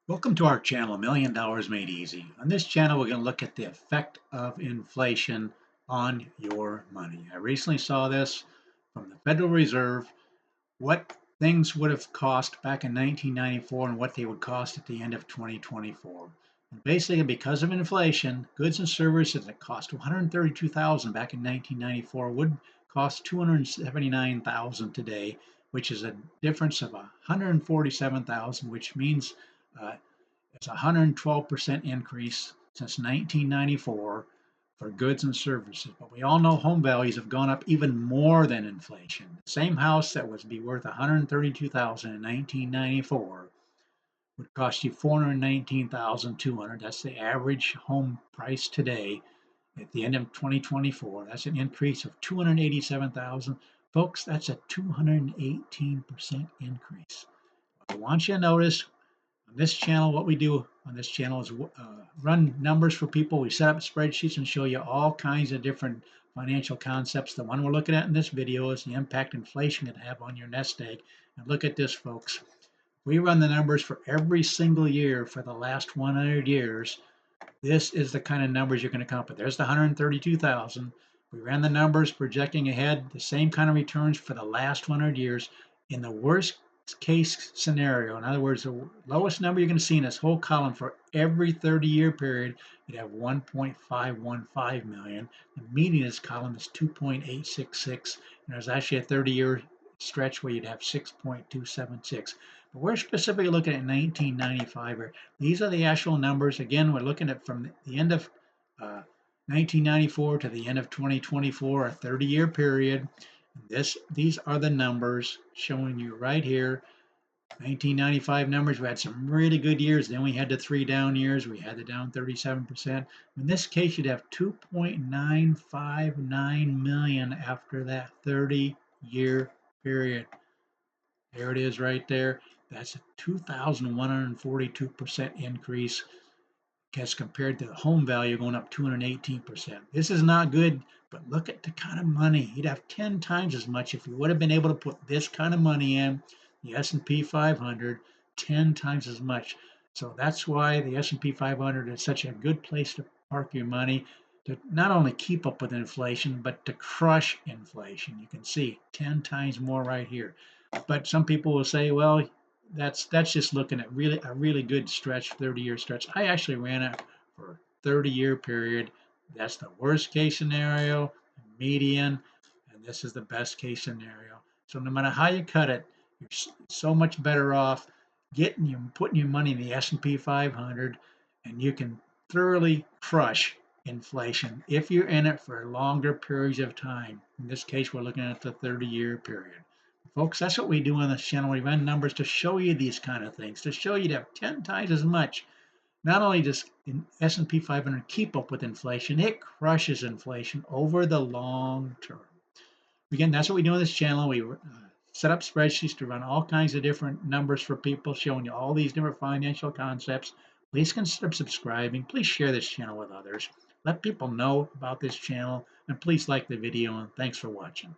Welcome to our channel, $1,000,000 Made Easy. On this channel, we're going to look at the effect of inflation on your money. I recently saw this from the Federal Reserve, what things would have cost back in 1994 and what they would cost at the end of 2024. And basically, because of inflation, goods and services that cost 132,000 back in 1994 would cost 279,000 today, which is a difference of 147,000, which means it's a 112% increase since 1994 for goods and services. But we all know home values have gone up even more than inflation. The same house that would be worth 132,000 in 1994 would cost you 419,200. That's the average home price today at the end of 2024. That's an increase of 287,000. Folks, that's a 218% increase. I want you to notice on this channel, what we do on this channel is run numbers for people. We set up spreadsheets and show you all kinds of different financial concepts. The one we're looking at in this video is the impact inflation can have on your nest egg. And look at this, folks. We run the numbers for every single year for the last 100 years. This is the kind of numbers you're going to come up with. There's the 132,000. We ran the numbers projecting ahead, the same kind of returns for the last 100 years. In the worst case scenario, in other words, the lowest number you're going to see in this whole column for every 30-year period, you'd have 1.515 million. The median of this column is 2.866, and there's actually a 30-year stretch where you'd have 6.276. But we're specifically looking at 1995 here. These are the actual numbers. Again, we're looking at from the end of 1994 to the end of 2024, a 30-year period. These are the numbers showing you right here. 1995 numbers, we had some really good years. Then we had the 3 down years. We had the down 37%. In this case, you'd have 2.959 million after that 30-year period. There it is right there. That's a 2,142% increase as compared to the home value going up 218%. This is not good, but look at the kind of money. You'd have 10 times as much if you would have been able to put this kind of money in the S&P 500, 10 times as much. So that's why the S&P 500 is such a good place to park your money, to not only keep up with inflation, but to crush inflation. You can see 10 times more right here. But some people will say, well, that's just looking at a really good stretch, 30-year stretch. I actually ran it for a 30-year period. That's the worst case scenario, median, and this is the best case scenario. So no matter how you cut it, you're so much better off putting your money in the S&P 500, and you can thoroughly crush inflation if you're in it for longer periods of time. In this case, we're looking at the 30-year period. Folks, that's what we do on this channel. We run numbers to show you these kind of things, to show you to have 10 times as much. Not only does S&P 500 keep up with inflation, it crushes inflation over the long term. Again, that's what we do on this channel. We set up spreadsheets to run all kinds of different numbers for people, showing you all these different financial concepts. Please consider subscribing. Please share this channel with others. Let people know about this channel, and please like the video, and thanks for watching.